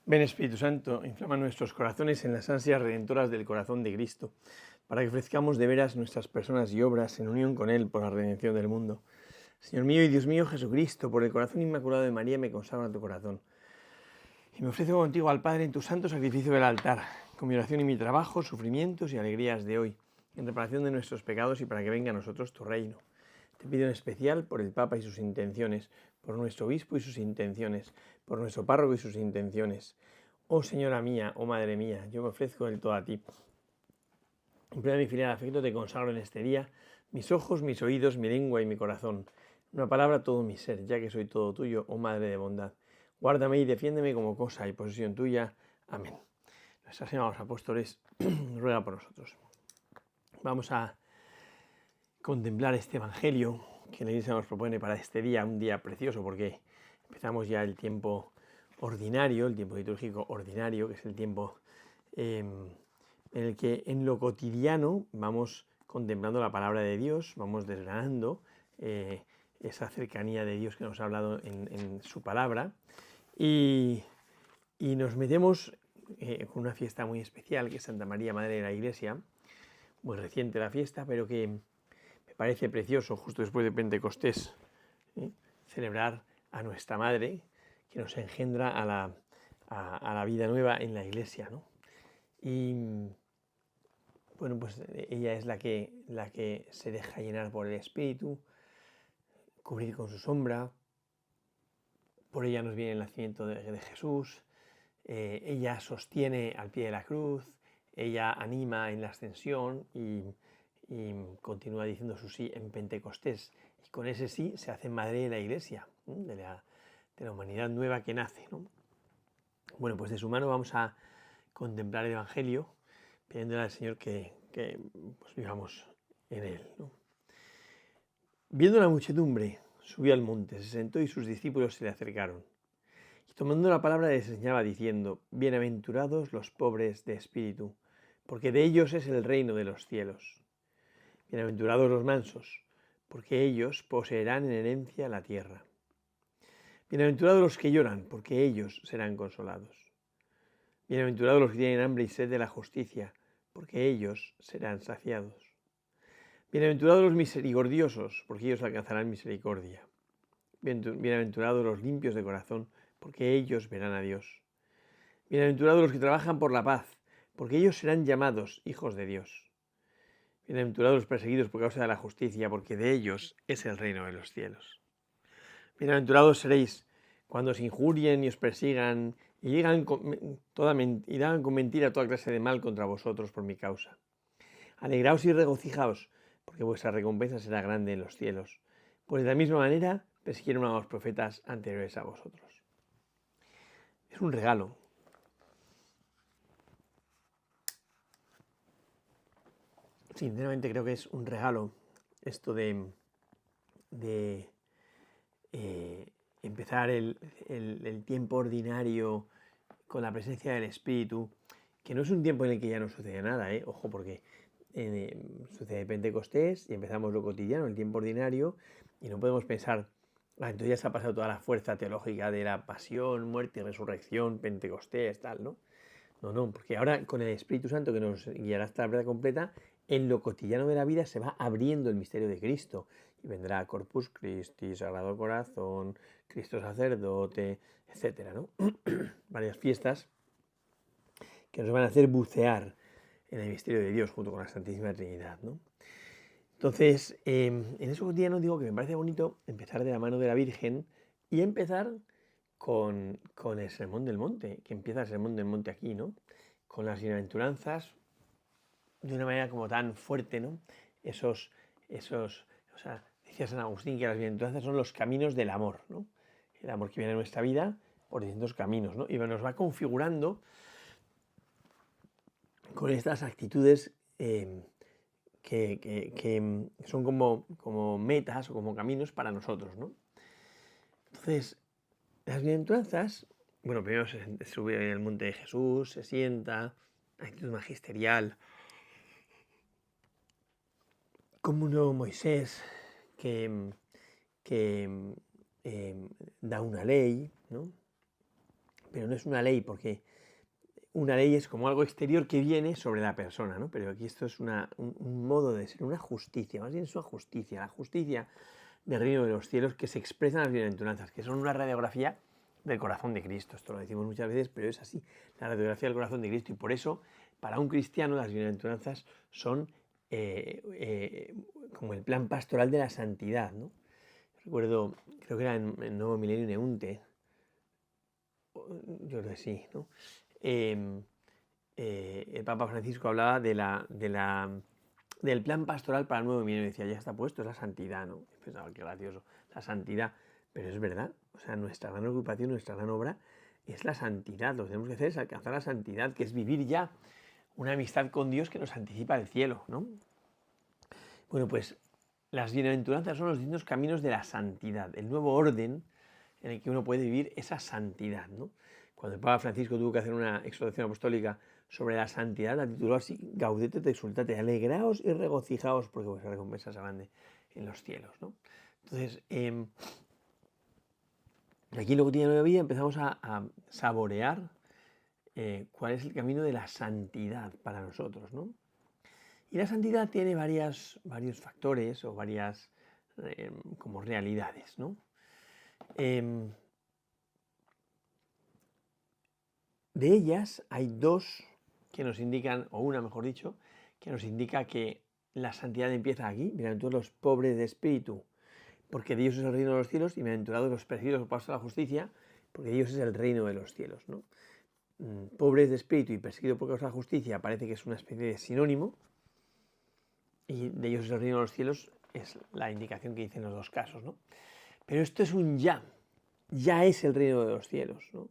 Ven Espíritu Santo, inflama nuestros corazones en las ansias redentoras del corazón de Cristo, para que ofrezcamos de veras nuestras personas y obras en unión con Él por la redención del mundo. Señor mío y Dios mío Jesucristo, por el corazón inmaculado de María me consagro a tu corazón. Y me ofrezco contigo al Padre en tu santo sacrificio del altar, con mi oración y mi trabajo, sufrimientos y alegrías de hoy, en reparación de nuestros pecados y para que venga a nosotros tu reino. Te pido en especial por el Papa y sus intenciones, por nuestro obispo y sus intenciones, por nuestro párroco y sus intenciones. Oh Señora mía, oh Madre mía, yo me ofrezco del todo a ti. En plena mi filial afecto te consagro en este día mis ojos, mis oídos, mi lengua y mi corazón. En una palabra, todo mi ser, ya que soy todo tuyo, oh Madre de bondad. Guárdame y defiéndeme como cosa y posesión tuya. Amén. Nuestra Señora de los Apóstoles ruega por nosotros. Vamos a contemplar este Evangelio que la Iglesia nos propone para este día, un día precioso porque empezamos ya el tiempo ordinario, el tiempo litúrgico ordinario, que es el tiempo en el que en lo cotidiano vamos contemplando la palabra de Dios, vamos desgranando esa cercanía de Dios que nos ha hablado en su palabra y nos metemos con una fiesta muy especial que es Santa María, Madre de la Iglesia, muy reciente la fiesta, pero que me parece precioso, justo después de Pentecostés, celebrar a nuestra Madre, que nos engendra a la vida nueva en la Iglesia, ¿no? Y bueno, pues ella es la que se deja llenar por el Espíritu, cubrir con su sombra. Por ella nos viene el nacimiento de Jesús. Ella sostiene al pie de la cruz. Ella anima en la ascensión y continúa diciendo su sí en Pentecostés. Y con ese sí se hace madre de la Iglesia, ¿no? de la humanidad nueva que nace, ¿no? Bueno, pues de su mano vamos a contemplar el Evangelio, pidiéndole al Señor que pues vivamos en él, ¿no? Viendo la muchedumbre, subió al monte, se sentó y sus discípulos se le acercaron. Y tomando la palabra les enseñaba diciendo: Bienaventurados los pobres de espíritu, porque de ellos es el reino de los cielos. Bienaventurados los mansos, porque ellos poseerán en herencia la tierra. Bienaventurados los que lloran, porque ellos serán consolados. Bienaventurados los que tienen hambre y sed de la justicia, porque ellos serán saciados. Bienaventurados los misericordiosos, porque ellos alcanzarán misericordia. Bienaventurados los limpios de corazón, porque ellos verán a Dios. Bienaventurados los que trabajan por la paz, porque ellos serán llamados hijos de Dios. Bienaventurados los perseguidos por causa de la justicia, porque de ellos es el reino de los cielos. Bienaventurados seréis cuando os injurien y os persigan y digan con mentira toda clase de mal contra vosotros por mi causa. Alegraos y regocijaos, porque vuestra recompensa será grande en los cielos, pues de la misma manera persiguieron a los profetas anteriores a vosotros. Es un regalo. Sinceramente creo que es un regalo esto de empezar el tiempo ordinario con la presencia del Espíritu, que no es un tiempo en el que ya no sucede nada, ojo, porque sucede Pentecostés y empezamos lo cotidiano, el tiempo ordinario, y no podemos pensar, entonces ya se ha pasado toda la fuerza teológica de la pasión, muerte y resurrección, Pentecostés, tal, ¿no? No, porque ahora con el Espíritu Santo que nos guiará hasta la verdad completa, en lo cotidiano de la vida se va abriendo el misterio de Cristo y vendrá Corpus Christi, Sagrado Corazón, Cristo Sacerdote, etcétera, ¿no? Varias fiestas que nos van a hacer bucear en el misterio de Dios junto con la Santísima Trinidad, ¿no? Entonces, en eso cotidiano digo que me parece bonito empezar de la mano de la Virgen y empezar con el Sermón del Monte, que empieza el Sermón del Monte aquí, ¿no? Con las bienaventuranzas, de una manera como tan fuerte, ¿no? O sea, decía San Agustín que las bienaventuranzas son los caminos del amor, ¿no? El amor que viene a nuestra vida por distintos caminos, ¿no? Y nos va configurando con estas actitudes que son como metas o como caminos para nosotros, ¿no? Entonces, las bienaventuranzas, bueno, primero se sube al monte de Jesús, se sienta, actitud magisterial, como un nuevo Moisés que da una ley, ¿no? pero no es una ley, porque una ley es como algo exterior que viene sobre la persona, ¿no? Pero aquí esto es un modo de ser, una justicia, más bien es una justicia, la justicia del reino de los cielos que se expresa en las bienaventuranzas, que son una radiografía del corazón de Cristo. Esto lo decimos muchas veces, pero es así, la radiografía del corazón de Cristo. Y por eso, para un cristiano, las bienaventuranzas son como el plan pastoral de la santidad, ¿no? Recuerdo, creo que era en Nuevo Milenio Neunte, yo creo que sí, ¿no? El Papa Francisco hablaba del plan pastoral para el nuevo milenio. Decía, ya está puesto, es la santidad, ¿no? Y pensaba, qué gracioso, la santidad. Pero es verdad, o sea, nuestra gran ocupación, nuestra gran obra es la santidad. Lo que tenemos que hacer es alcanzar la santidad, que es vivir ya una amistad con Dios que nos anticipa el cielo, ¿no? Bueno, pues las bienaventuranzas son los distintos caminos de la santidad, el nuevo orden en el que uno puede vivir esa santidad, ¿no? Cuando el Papa Francisco tuvo que hacer una exhortación apostólica sobre la santidad, la tituló así: Gaudete et exultate, alegraos y regocijaos porque vuestra recompensa será grande en los cielos, ¿no? Entonces, aquí en Lo Cotidiano de la Vida empezamos a saborear cuál es el camino de la santidad para nosotros, ¿no? Y la santidad tiene varios factores o varias como realidades, ¿no? De ellas hay dos que nos indican, o una mejor dicho, que nos indica que la santidad empieza aquí. Bienaventurados los pobres de espíritu, porque de ellos es el reino de los cielos, y bienaventurados los perseguidos por causa de la justicia, porque de ellos es el reino de los cielos, ¿no? Pobres de espíritu y perseguidos por causa de la justicia parece que es una especie de sinónimo, y de ellos es el reino de los cielos es la indicación que dice en los dos casos, ¿no? Pero esto es un ya es el reino de los cielos, ¿no?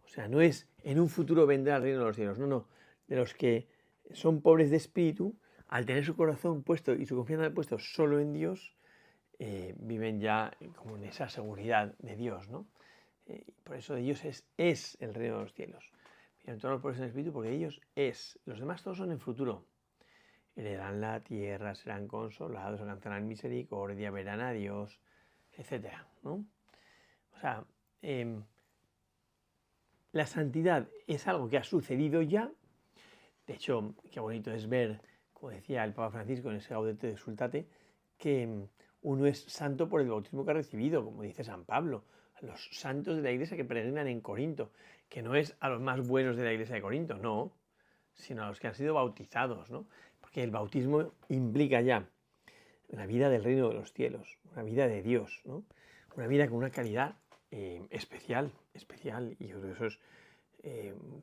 O sea, no es en un futuro vendrá el reino de los cielos, no, de los que son pobres de espíritu, al tener su corazón puesto y su confianza puesto solo en Dios, viven ya como en esa seguridad de Dios, ¿no? Por eso de ellos es el reino de los cielos. Miren, todos los pobres en espíritu, porque de ellos es. Los demás todos son en futuro. Heredarán la tierra, serán consolados, alcanzarán misericordia, verán a Dios, etc., ¿no? O sea, la santidad es algo que ha sucedido ya. De hecho, qué bonito es ver, como decía el Papa Francisco en ese Gaudete et exultate, que uno es santo por el bautismo que ha recibido, como dice San Pablo, a los santos de la iglesia que peregrinan en Corinto, que no es a los más buenos de la iglesia de Corinto, no, sino a los que han sido bautizados, ¿no? Porque el bautismo implica ya la vida del reino de los cielos, una vida de Dios, ¿no? Una vida con una calidad especial, y yo creo que eso es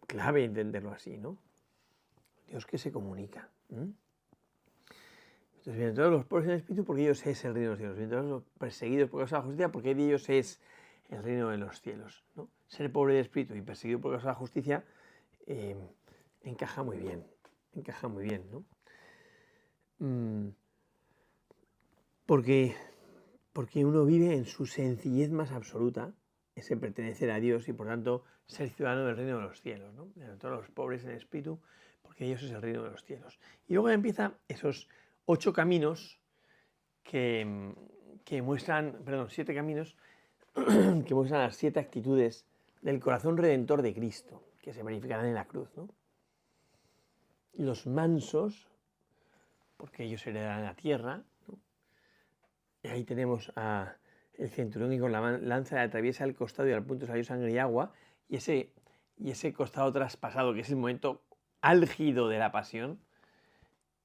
clave entenderlo así, ¿no? Dios que se comunica. Entonces, bienaventurados los pobres en el espíritu, porque ellos es el reino de los cielos. Bienaventurados los perseguidos por causa de la justicia, porque de ellos es el reino de los cielos, ¿no? Ser pobre de espíritu y perseguido por causa de la justicia encaja muy bien, ¿no? Porque uno vive en su sencillez más absoluta, ese pertenecer a Dios y por tanto ser ciudadano del reino de los cielos, ¿no? Bienaventurados los pobres en espíritu, porque ellos es el reino de los cielos. Y luego empieza esos 8 caminos que muestran, 7 caminos que muestran las 7 actitudes del corazón redentor de Cristo, que se verificarán en la cruz, ¿no? Los mansos, porque ellos heredarán la tierra, ¿no? Y ahí tenemos a el centurión que con la lanza le atraviesa el costado y al punto salió sangre y agua, y ese costado traspasado, que es el momento álgido de la pasión,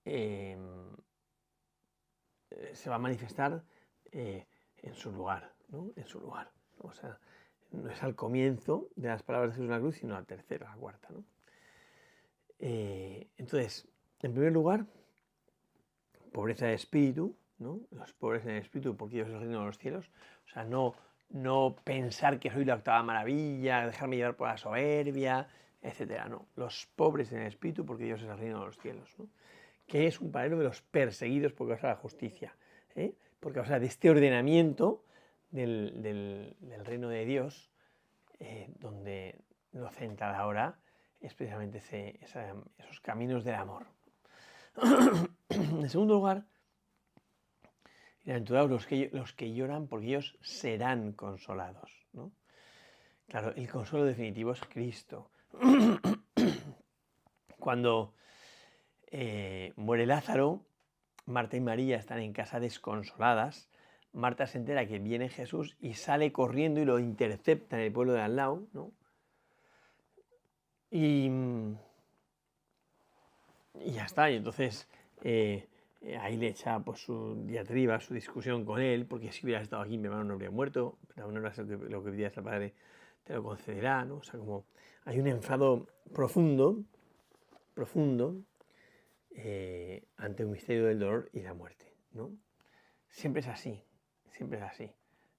se va a manifestar en su lugar, ¿no? En su lugar, ¿no? O sea, no es al comienzo de las palabras de Jesús en la cruz, sino al tercero, a la cuarta, ¿no? Entonces, en primer lugar, pobreza de espíritu, ¿no? Los pobres en el espíritu, porque Dios es el reino de los cielos. O sea, no pensar que soy la octava maravilla, dejarme llevar por la soberbia, etcétera. No, los pobres en el espíritu, porque Dios es el reino de los cielos, ¿no? Que es un paralelo de los perseguidos por causa de la justicia, por causa de este ordenamiento del reino de Dios, donde lo central ahora es precisamente esos caminos del amor. En segundo lugar, bienaventurados los que lloran, porque ellos serán consolados, ¿no? Claro, el consuelo definitivo es Cristo. Cuando muere Lázaro, Marta y María están en casa desconsoladas. Marta se entera que viene Jesús y sale corriendo y lo intercepta en el pueblo de al lado, ¿no? Y ya está, y entonces ahí le echa pues, su diatriba, su discusión con él, porque si hubiera estado aquí mi hermano no habría muerto, pero no era lo que pidas al Padre te lo concederá, ¿no? O sea, como hay un enfado profundo ante un misterio del dolor y la muerte, ¿no? Siempre es así,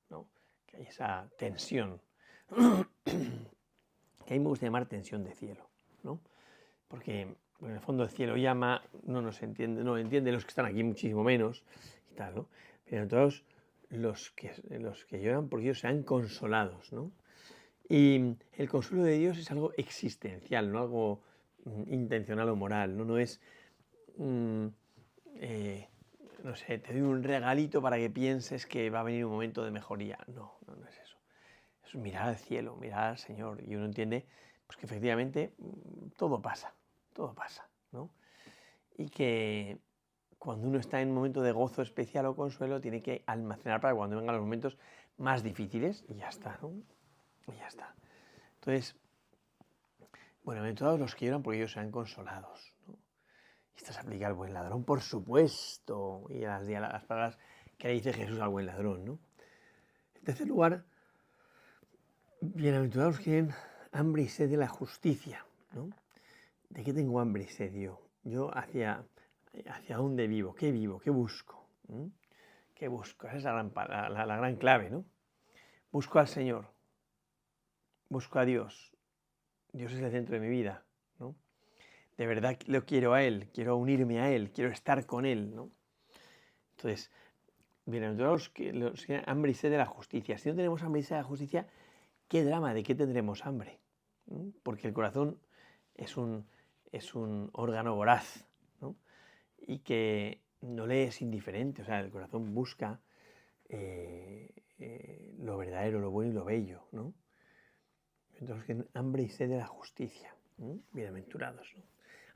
¿no? Que hay esa tensión, que a mí me gusta llamar tensión de cielo, ¿no? Porque en el fondo el cielo llama, no nos entiende, no entiende los que están aquí muchísimo menos y tal, ¿no? Pero todos los que lloran porque ellos sean consolados, ¿no? Y el consuelo de Dios es algo existencial, no algo intencional o moral, no es no sé, te doy un regalito para que pienses que va a venir un momento de mejoría. No es eso. Es mirar al cielo, mirar al Señor. Y uno entiende pues, que efectivamente todo pasa, ¿no? Y que cuando uno está en un momento de gozo especial o consuelo, tiene que almacenar para cuando vengan los momentos más difíciles y ya está, ¿no? Y ya está. Entonces, bueno, en todos los que lloran porque ellos sean consolados, ¿no? Y esto se aplica al buen ladrón, por supuesto, y a las palabras que le dice Jesús al buen ladrón, ¿no? En tercer lugar, bienaventurados que tienen hambre y sed de la justicia, ¿no? ¿De qué tengo hambre y sed yo? Yo hacia dónde vivo, ¿qué busco? ¿Qué busco? Esa es la gran clave, ¿no? Busco al Señor, busco a Dios. Dios es el centro de mi vida, ¿no? De verdad lo quiero a Él, quiero unirme a Él, quiero estar con Él, ¿no? Entonces, bienaventurados los que hambre y sed de la justicia. Si no tenemos hambre y sed de la justicia, ¿qué drama? ¿De qué tendremos hambre? Porque el corazón es un órgano voraz, ¿no? Y que no le es indiferente. O sea, el corazón busca lo verdadero, lo bueno y lo bello, ¿no? Entonces, que hambre y sed de la justicia. Bienaventurados, ¿no?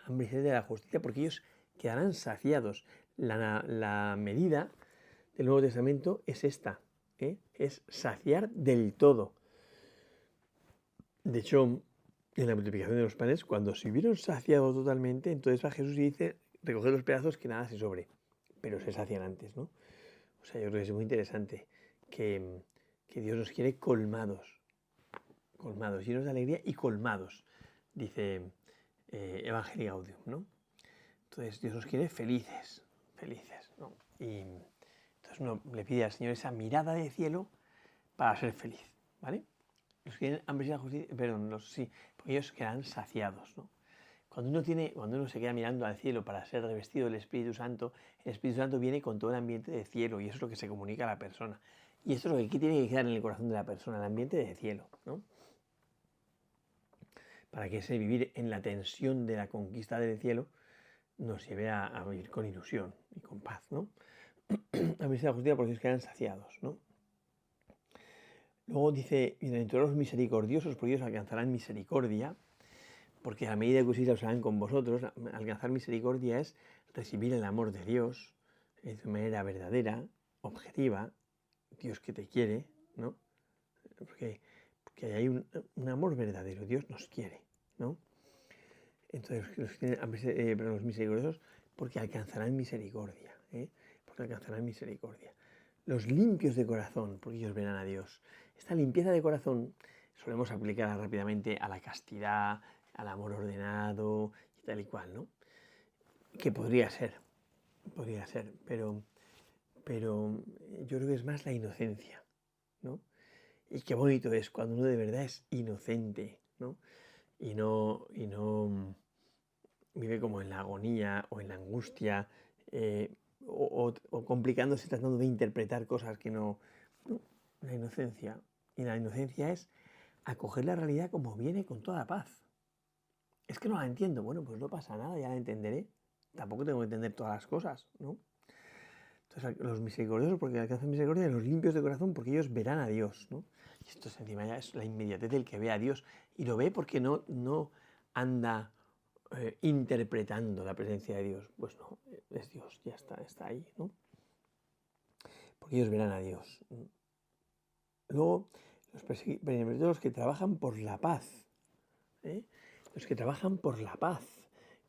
Hambre y sed de la justicia, porque ellos quedarán saciados. La medida del Nuevo Testamento es esta, es saciar del todo. De hecho, en la multiplicación de los panes, cuando se hubieron saciado totalmente, entonces va Jesús y dice, recoged los pedazos que nada se sobre, pero se sacian antes, ¿no? O sea, yo creo que es muy interesante que Dios nos quiere colmados, llenos de alegría y colmados, dice Evangelii Gaudium, ¿no? Entonces Dios nos quiere felices, ¿no? Y entonces uno le pide al Señor esa mirada de cielo para ser feliz, ¿vale? Los que tienen hambre y la justicia, perdón, sí, porque ellos quedan saciados, ¿no? Cuando uno se queda mirando al cielo para ser revestido del Espíritu Santo, el Espíritu Santo viene con todo el ambiente de cielo y eso es lo que se comunica a la persona. Y esto es lo que tiene que quedar en el corazón de la persona, el ambiente de cielo, ¿no? Para que ese vivir en la tensión de la conquista del cielo nos lleve a vivir con ilusión y con paz, ¿no? A ver si la justicia porque ellos quedan saciados, ¿no? Luego dice, bienaventurados los misericordiosos, porque ellos alcanzarán misericordia, porque a medida que uséis la usarán con vosotros. Alcanzar misericordia es recibir el amor de Dios de manera verdadera, objetiva, Dios que te quiere, ¿no? Porque hay un amor verdadero, Dios nos quiere, ¿no? Entonces, los misericordiosos, porque alcanzarán misericordia, porque alcanzarán misericordia. Los limpios de corazón, porque ellos verán a Dios. Esta limpieza de corazón solemos aplicarla rápidamente a la castidad, al amor ordenado y tal y cual, ¿no? Que podría ser, pero yo creo que es más la inocencia, ¿no? Y qué bonito es cuando uno de verdad es inocente, ¿no? Y no vive como en la agonía o en la angustia o complicándose tratando de interpretar cosas que no. La inocencia. Y la inocencia es acoger la realidad como viene con toda paz. Es que no la entiendo. Bueno, pues no pasa nada, ya la entenderé. Tampoco tengo que entender todas las cosas, ¿no? Entonces, los misericordiosos porque alcanzan misericordia, y los limpios de corazón porque ellos verán a Dios, ¿no? esto es encima ya es la inmediatez del que ve a Dios y lo ve porque no anda interpretando la presencia de Dios. Pues no, es Dios, ya está ahí, ¿no? Porque ellos verán a Dios. Luego, los los que trabajan por la paz, ¿eh? Los que trabajan por la paz,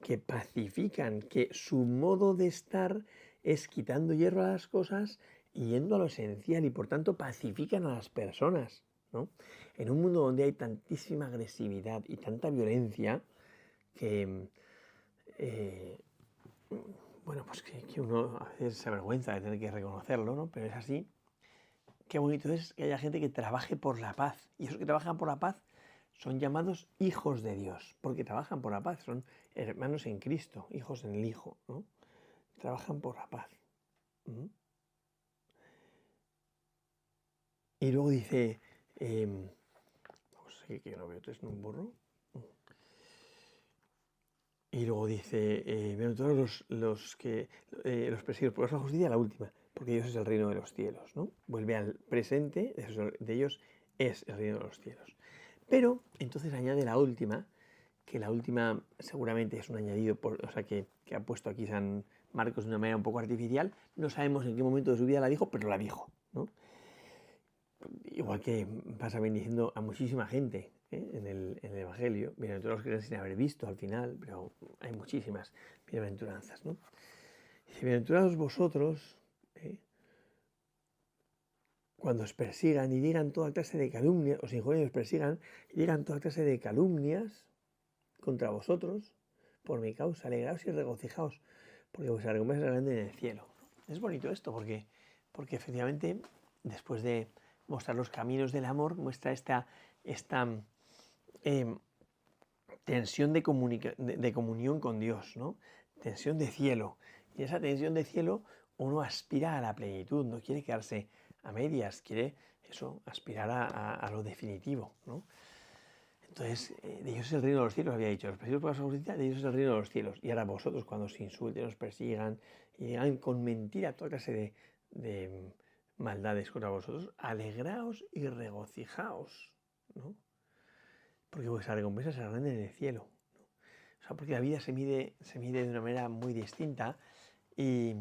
que pacifican, que su modo de estar es quitando hierro a las cosas y yendo a lo esencial y por tanto pacifican a las personas, ¿no? En un mundo donde hay tantísima agresividad y tanta violencia que, bueno, pues que uno a veces se avergüenza de tener que reconocerlo, ¿no? Pero es así. Qué bonito es que haya gente que trabaje por la paz. Y esos que trabajan por la paz son llamados hijos de Dios, porque trabajan por la paz, son hermanos en Cristo, hijos en el Hijo, ¿no? Trabajan por la paz. Y luego dice, pues que no veo tres en un burro. Y luego dice, bienaventurados los perseguidos por la justicia, la última, porque Dios es el reino de los cielos, ¿no? Vuelve al presente, de ellos es el reino de los cielos. Pero entonces añade la última, que la última seguramente es un añadido, que ha puesto aquí San Marcos de una manera un poco artificial. No sabemos en qué momento de su vida la dijo, pero la dijo, ¿no? Igual que pasa bendiciendo a muchísima gente en el Evangelio, bienaventurados los que creen sin haber visto al final, pero hay muchísimas bienaventuranzas, ¿no? Dice, bienaventurados vosotros cuando os persigan y digan toda clase de calumnias, os injurien y os persigan y digan toda clase de calumnias contra vosotros, por mi causa, alegraos y regocijaos, porque vuestra recompensa es grande en el cielo. Es bonito esto, porque efectivamente, después de mostrar los caminos del amor, muestra esta tensión de comunión con Dios, ¿no? Tensión de cielo. Y esa tensión de cielo uno aspira a la plenitud, no quiere quedarse a medias, quiere eso, aspirar a lo definitivo, ¿no? Entonces, de ellos es el reino de los cielos, había dicho, los perseguidos por la justicia, de ellos es el reino de los cielos. Y ahora vosotros, cuando os insulten, os persigan y digan con mentira toda clase de maldades contra vosotros, alegraos y regocijaos, ¿no? Porque vuestra recompensa será grande en el cielo, ¿no? O sea, porque la vida se mide de una manera muy distinta y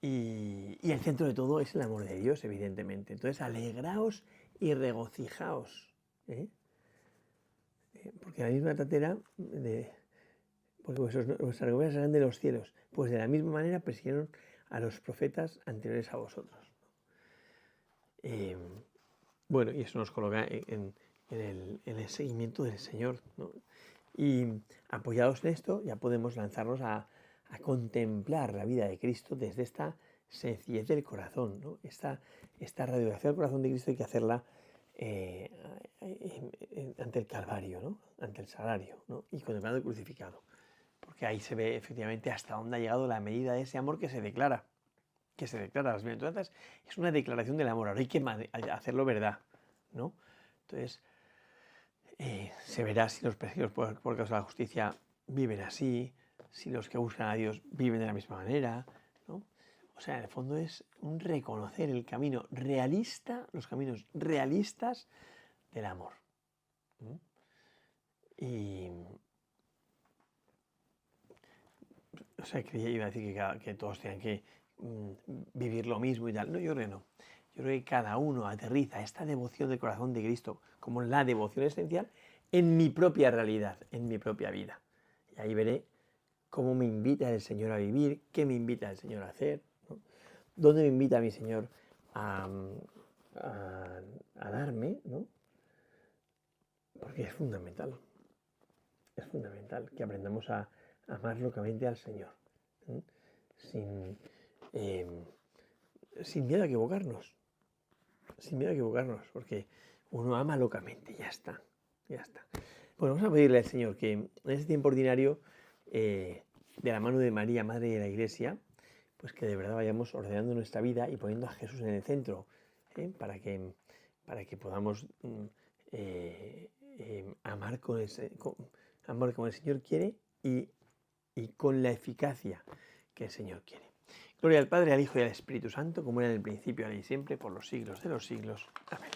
el centro de todo es el amor de Dios, evidentemente. Entonces, alegraos y regocijaos, ¿eh? Porque la misma tatera, porque vuestra recompensa será de los cielos, pues de la misma manera persiguieron a los profetas anteriores a vosotros. Bueno, y eso nos coloca en el seguimiento del Señor, ¿no? Y apoyados en esto, ya podemos lanzarnos a contemplar la vida de Cristo desde esta sencillez del corazón, ¿no? Esta radiografía del corazón de Cristo hay que hacerla ante el Calvario, ¿no? Ante el Sagrario, ¿no? Y contemplando el crucificado. Porque ahí se ve efectivamente hasta dónde ha llegado la medida de ese amor que se declara. Las bienaventuranzas es una declaración del amor. Ahora hay que hacerlo verdad, ¿no? Entonces, se verá si los perseguidos por causa de la justicia viven así, si los que buscan a Dios viven de la misma manera, ¿no? O sea, en el fondo es un reconocer el camino realista, los caminos realistas del amor. Y, o sea, que iba a decir que todos tengan que vivir lo mismo y tal. No, yo creo que no. Yo creo que cada uno aterriza esta devoción del corazón de Cristo como la devoción esencial en mi propia realidad, en mi propia vida. Y ahí veré cómo me invita el Señor a vivir, qué me invita el Señor a hacer, ¿no? Dónde me invita mi Señor a darme, ¿no? Porque es fundamental que aprendamos a amar locamente al Señor, ¿eh? Sin miedo a equivocarnos, porque uno ama locamente, ya está. Bueno, vamos a pedirle al Señor que en este tiempo ordinario, de la mano de María, Madre de la Iglesia, pues que de verdad vayamos ordenando nuestra vida y poniendo a Jesús en el centro, para que podamos amar como el Señor quiere y con la eficacia que el Señor quiere. Gloria al Padre, al Hijo y al Espíritu Santo, como era en el principio, ahora y siempre, por los siglos de los siglos. Amén.